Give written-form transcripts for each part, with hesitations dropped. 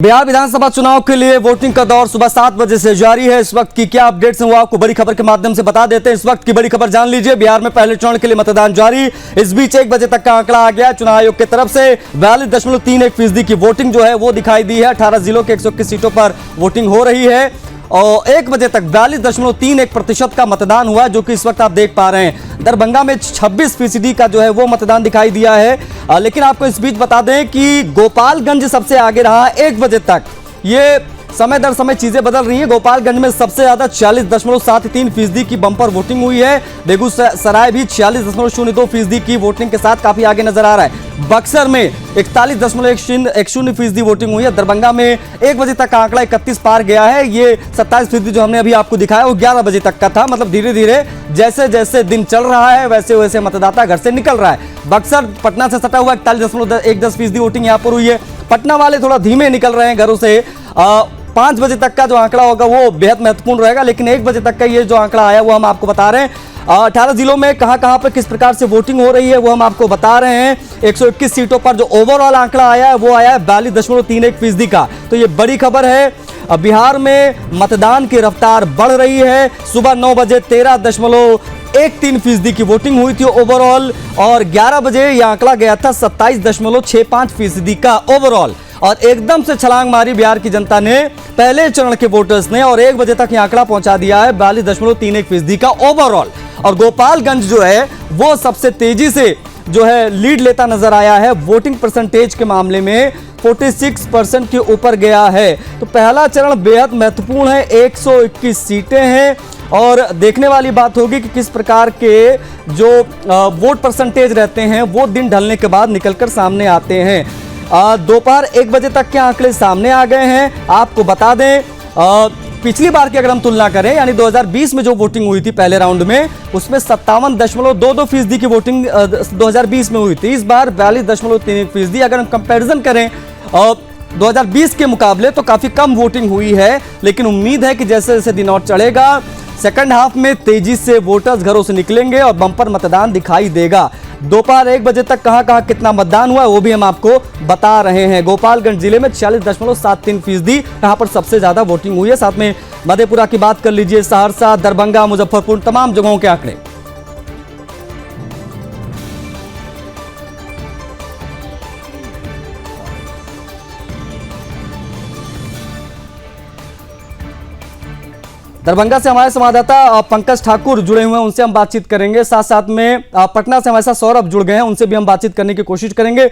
बिहार विधानसभा चुनाव के लिए वोटिंग का दौर सुबह 7 बजे से जारी है। इस वक्त की क्या अपडेट्स हैं वो आपको बड़ी खबर के माध्यम से बता देते हैं। इस वक्त की बड़ी खबर जान लीजिए। बिहार में पहले चरण के लिए मतदान जारी। इस बीच 1 बजे तक का आंकड़ा आ गया। चुनाव आयोग की तरफ से 42.31% की वोटिंग जो है वो दिखाई दी है। 18 जिलों के 121 सीटों पर वोटिंग हो रही है और 1 बजे तक 42.31% का मतदान हुआ, जो कि इस वक्त आप देख पा रहे हैं। दरभंगा में 26% का जो है वो मतदान दिखाई दिया है। लेकिन आपको इस बीच बता दें कि गोपालगंज सबसे आगे रहा 1 बजे तक। ये समय दर समय चीजें बदल रही हैं। गोपालगंज में सबसे ज्यादा 46.73% की बंपर वोटिंग हुई है। बेगूसराय भी 46.02% की वोटिंग के साथ काफी आगे नजर आ रहा है। बक्सर में 41.10% वोटिंग हुई है। दरभंगा में 1 बजे तक का आंकड़ा 31 पार गया है। ये 27% जो हमने अभी आपको दिखाया वो 11 बजे तक का था। मतलब धीरे धीरे जैसे जैसे दिन चल रहा है वैसे वैसे मतदाता घर से निकल रहा है। बक्सर पटना से सटा हुआ 41.10% वोटिंग यहाँ पर हुई है। पटना वाले थोड़ा धीमे निकल रहे हैं घरों से। 5 बजे तक का जो आंकड़ा होगा वो बेहद महत्वपूर्ण रहेगा, लेकिन 1 बजे तक का ये जो आंकड़ा आया वो हम आपको बता रहे हैं। 18 जिलों में कहां पर किस प्रकार से वोटिंग हो रही है वो हम आपको बता रहे हैं। 121 सीटों पर जो ओवरऑल आंकड़ा आया है वो आया है 42.31% का। तो ये बड़ी खबर है। बिहार में मतदान की रफ्तार बढ़ रही है। सुबह 9 बजे 13.13% की वोटिंग हुई थी ओवरऑल और 11 बजे यह आंकड़ा गया था 27.65% का ओवरऑल। और एकदम से छलांग मारी बिहार की जनता ने, पहले चरण के वोटर्स ने, और 1 बजे तक यह आंकड़ा पहुंचा दिया है 42.31% का ओवरऑल। और गोपालगंज जो है वो सबसे तेजी से जो है लीड लेता नजर आया है। वोटिंग परसेंटेज के मामले में 46% के ऊपर गया है। तो पहला चरण बेहद महत्वपूर्ण है। 121 सीटें हैं और देखने वाली बात होगी कि किस प्रकार के जो वोट परसेंटेज रहते हैं वो दिन ढलने के बाद निकलकर सामने आते हैं। दोपहर 1 बजे तक के आंकड़े सामने आ गए हैं। आपको बता दें पिछली बार की अगर हम तुलना करें, यानी 2020 में जो वोटिंग हुई थी पहले राउंड में, उसमें 57.22% की वोटिंग 2020 में हुई थी। इस बार 42.31%। अगर हम कंपैरिजन करें 2020 के मुकाबले तो काफी कम वोटिंग हुई है, लेकिन उम्मीद है कि जैसे जैसे दिन और चढ़ेगा सेकंड हाफ में तेजी से वोटर्स घरों से निकलेंगे और बंपर मतदान दिखाई देगा। दोपहर 1 बजे तक कहां कितना मतदान हुआ वो भी हम आपको बता रहे हैं। गोपालगंज जिले में 46.73% यहां पर सबसे ज्यादा वोटिंग हुई है। साथ में मधेपुरा की बात कर लीजिए, सहरसा, दरभंगा, मुजफ्फरपुर, तमाम जगहों के आंकड़े। दरभंगा से हमारे संवाददाता पंकज ठाकुर जुड़े हुए हैं, उनसे हम बातचीत करेंगे। साथ साथ में पटना से हमारे साथ सौरभ जुड़ गए हैं, उनसे भी हम बातचीत करने की कोशिश करेंगे।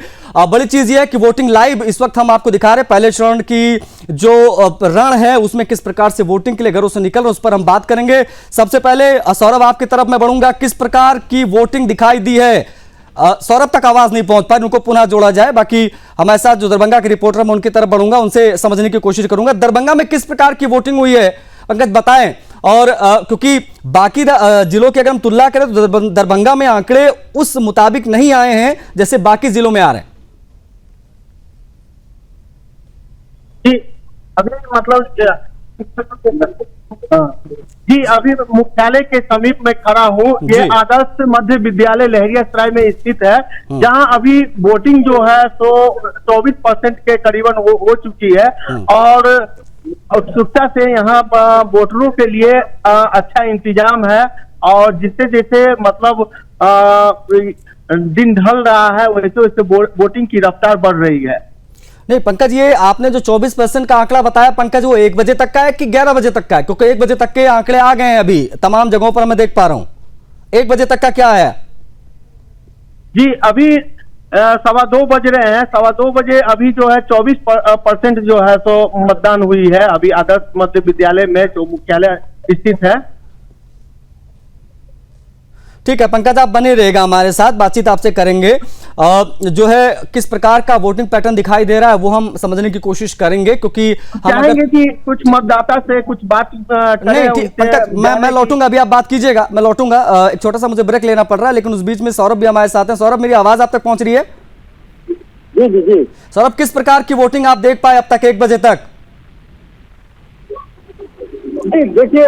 बड़ी चीज ये है कि वोटिंग लाइव इस वक्त हम आपको दिखा रहे हैं। पहले चरण की जो रण है उसमें किस प्रकार से वोटिंग के लिए घरों से निकल रहे उस पर हम बात करेंगे। सबसे पहले सौरभ आपकी तरफ मैं बढ़ूंगा, किस प्रकार की वोटिंग दिखाई दी है? सौरभ तक आवाज नहीं पहुंच पाई, उनको पुनः जोड़ा जाए। बाकी हमारे साथ जो दरभंगा के रिपोर्टर मैं उनकी तरफ बढ़ूंगा, उनसे समझने की कोशिश करूंगा दरभंगा में किस प्रकार की वोटिंग हुई है। पंकज बताएं। और क्योंकि बाकी जिलों की अगर हम तुलना करें तो दरभंगा में आंकड़े उस मुताबिक नहीं आए हैं जैसे बाकी जिलों में आ रहे हैं। जी अभी मतलब जी अभी मुख्यालय के समीप में खड़ा हूँ। ये आदर्श मध्य विद्यालय लहरियासराय में स्थित है, जहां अभी वोटिंग जो है तो 24% के करीबन हो चुकी है। और उत्सुकता से यहाँ वोटरों के लिए अच्छा इंतजाम है। और जिससे जैसे मतलब दिन ढल रहा है वैसे वैसे वोटिंग की रफ्तार बढ़ रही है। नहीं पंकज, ये आपने जो 24% का आंकड़ा बताया पंकज, वो 1 बजे तक का है कि 11 बजे तक का है? क्योंकि 1 बजे तक के आंकड़े आ गए हैं अभी तमाम जगहों पर मैं देख पा रहा हूं। 1 बजे तक का क्या है? जी अभी 2:15 बज रहे हैं। 2:15 बजे अभी जो है 24% जो है तो मतदान हुई है अभी आदर्श मध्य विद्यालय में जो मुख्यालय स्थित है। ठीक है पंकज, आप बने रहेगा हमारे साथ, बातचीत आपसे करेंगे। जो है किस प्रकार का वोटिंग पैटर्न दिखाई दे रहा है वो हम समझने की कोशिश करेंगे, क्योंकि हम चाहेंगे कि कुछ मतदाता से कुछ बात नहीं। पंकज मैं लौटूंगा, अभी आप बात कीजिएगा, मैं लौटूंगा। एक छोटा सा मुझे ब्रेक लेना पड़ रहा है, लेकिन उस बीच में सौरभ भी हमारे साथ हैं। सौरभ, मेरी आवाज आप तक पहुंच रही है? जी जी जी। सौरभ, किस प्रकार की वोटिंग आप देख पाए अब तक 1 बजे तक? देखिए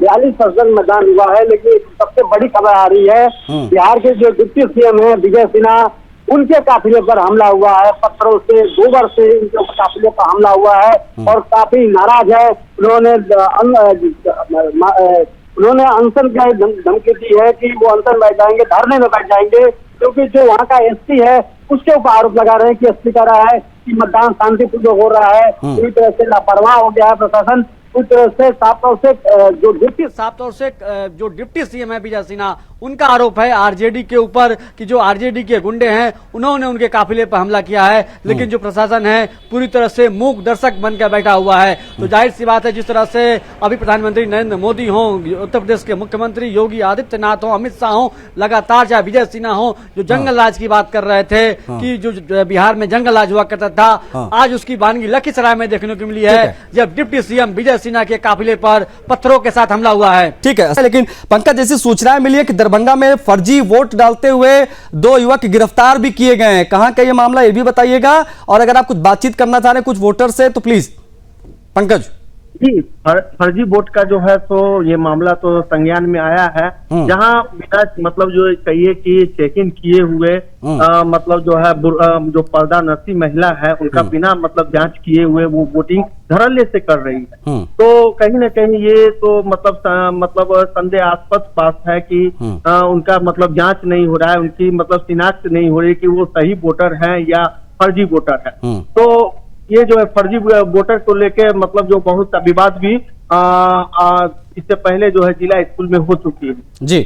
42% मतदान हुआ है, लेकिन सबसे बड़ी खबर आ रही है बिहार के जो डिप्टी सीएम है विजय सिन्हा, उनके काफिले पर हमला हुआ है, पत्थरों से गोबर से उनके काफिले पर हमला हुआ है और काफी नाराज है। उन्होंने अनशन की धमकी दी है कि वो अनशन बैठ जाएंगे, धरने में बैठ जाएंगे, क्योंकि जो वहाँ का एसपी है उसके ऊपर आरोप लगा रहे हैं कि एसपी कह रहा है कि मतदान शांतिपूर्वक हो रहा है, पूरी तरह से लापरवाह हो गया है प्रशासन। पूरी तरह से साफ तौर से जो डिप्टी सीएम है विजय सिन्हा, उनका आरोप है आरजेडी के ऊपर कि जो आरजेडी के गुंडे हैं उन्होंने उनके काफिले पर हमला किया है, लेकिन जो प्रशासन है पूरी तरह से मूक दर्शक बनकर बैठा हुआ है। तो जाहिर सी बात है, जिस तरह से अभी प्रधानमंत्री नरेंद्र मोदी हो, उत्तर प्रदेश के मुख्यमंत्री योगी आदित्यनाथ हो, अमित शाह हो, लगातार चाहे विजय सिन्हा हो, जो जंगल राज की बात कर रहे थे कि जो बिहार में जंगल राज हुआ करता था, आज उसकी वानगी लखीसराय में देखने को मिली है जब डिप्टी सीएम विजय सिन्हा के काफिले पर पत्थरों के साथ हमला हुआ है। ठीक है, लेकिन पंकज जैसी सूचनाएं मिली है कि दरभंगा में फर्जी वोट डालते हुए 2 युवक गिरफ्तार भी किए गए हैं। कहां का ये मामला, ये भी बताइएगा, और अगर आप कुछ बातचीत करना चाह रहे हैं कुछ वोटर से तो प्लीज पंकज। जी, फर्जी वोट का जो है तो ये मामला तो संज्ञान में आया है, जहां बिना मतलब जो कहिए कि चेक इन किए हुए मतलब जो है जो पर्दा नसी महिला है उनका बिना मतलब जांच किए हुए वो वोटिंग धड़ल्ले से कर रही है। तो कहीं ना कहीं ये तो मतलब संदेहास्पद बात है कि उनका मतलब जांच नहीं हो रहा है, उनकी मतलब शिनाख्त नहीं हो रही कि वो सही वोटर है या फर्जी वोटर है। तो ये जो है फर्जी वोटर को लेके मतलब जो बहुत विवाद भी इससे पहले जो है जिला स्कूल में हो चुकी है। जी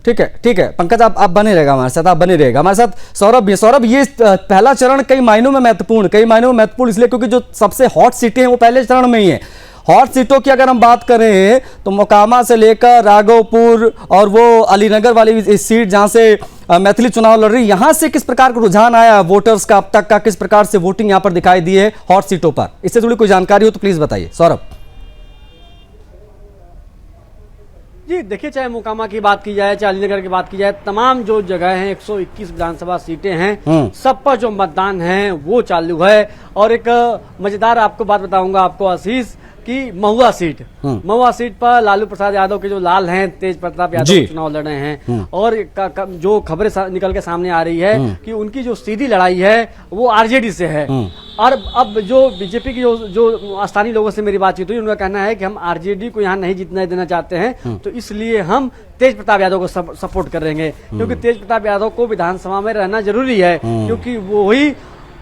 ठीक है पंकज, आप बने रहेगा हमारे साथ, आप बने रहेगा हमारे साथ। सौरभ ये पहला चरण कई मायनों में महत्वपूर्ण इसलिए क्योंकि जो सबसे हॉट सीटें हैं वो पहले चरण में ही है। हॉट सीटों की अगर हम बात करें तो मोकामा से लेकर राघोपुर और वो अलीनगर वाली सीट जहां से मैथिली चुनाव लड़ रही, यहां से किस प्रकार का रुझान आया वोटर्स का अब तक का, किस प्रकार से वोटिंग यहां पर दिखाई दी है हॉट सीटों पर, इससे जुड़ी कोई जानकारी हो तो प्लीज बताइए सौरभ। जी देखिए, चाहे मोकामा की बात की जाए, चाहे अलीनगर की बात की जाए, तमाम जो जगह हैं 121 विधानसभा सीटें हैं, सब पर जो मतदान है वो चालू है। और एक मजेदार आपको बात बताऊंगा आपको आशीष कि महुआ सीट पर लालू प्रसाद यादव के जो लाल हैं तेज प्रताप यादव चुनाव लड़ रहे हैं, और जो खबरें निकल के सामने आ रही है कि उनकी जो सीधी लड़ाई है वो आरजेडी से है। और अब जो बीजेपी की जो स्थानीय लोगों से मेरी बातचीत हुई, उनका कहना है कि हम आरजेडी को यहाँ नहीं जीतने देना चाहते हैं, तो इसलिए हम तेज प्रताप यादव को सपोर्ट करेंगे, क्योंकि तेज प्रताप यादव को विधानसभा में रहना जरूरी है, क्योंकि वो ही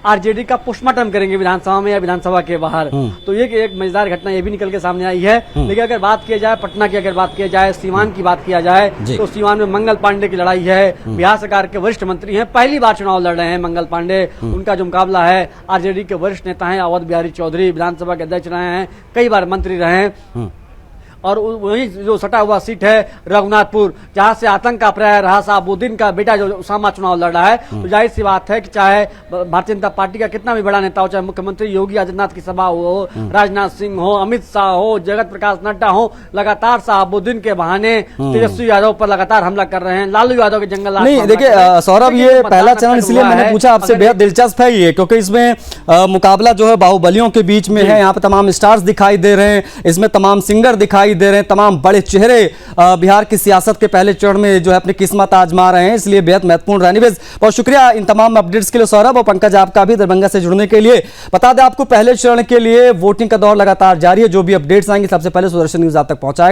आरजेडी का पोस्टमार्टम करेंगे विधानसभा में या विधानसभा के बाहर। तो ये एक मजेदार घटना ये भी निकल के सामने आई है। लेकिन अगर बात किया जाए पटना की, अगर बात किया जाए सीवान की बात किया जाए, तो सीवान में मंगल पांडे की लड़ाई है। बिहार सरकार के वरिष्ठ मंत्री हैं, पहली बार चुनाव लड़ रहे हैं मंगल पांडे। उनका जो मुकाबला है आरजेडी के वरिष्ठ नेता है अवध बिहारी चौधरी, विधानसभा के अध्यक्ष रहे हैं, कई बार मंत्री रहे हैं। और वही जो सटा हुआ सीट है रघुनाथपुर, जहां से आतंक का प्रयास रहा साहबुद्दीन का बेटा जो उसामा चुनाव लड़ रहा है, तो जाहिर सी बात है कि चाहे भारतीय जनता पार्टी का कितना भी बड़ा नेता हो, चाहे मुख्यमंत्री योगी आदित्यनाथ की सभा हो, राजनाथ सिंह हो, अमित शाह हो, जगत प्रकाश नड्डा हो, लगातार साहबुद्दीन के बहाने तेजस्वी यादव पर लगातार हमला कर रहे हैं, लालू यादव के जंगल नहीं। देखिए सौरभ, ये पहला चरण इसलिए मैंने पूछा आपसे, बेहद दिलचस्प है ये, क्योंकि इसमें मुकाबला जो है बाहुबलियों के बीच में है। यहाँ पे तमाम स्टार्स दिखाई दे रहे हैं, इसमें तमाम सिंगर दिखाई दे रहे हैं, तमाम बड़े चेहरे बिहार की सियासत के पहले चरण में जो है अपनी किस्मत आजमा रहे हैं, इसलिए बेहद महत्वपूर्ण रहने। बहुत शुक्रिया इन तमाम अपडेट्स के लिए सौरभ, और पंकज आपका भी दरभंगा से जुड़ने के लिए। बता दें आपको पहले चरण के लिए वोटिंग का दौर लगातार जारी है, जो भी अपडेट्स आएंगे सबसे पहले सुदर्शन न्यूज आप तक पहुंचाएगा।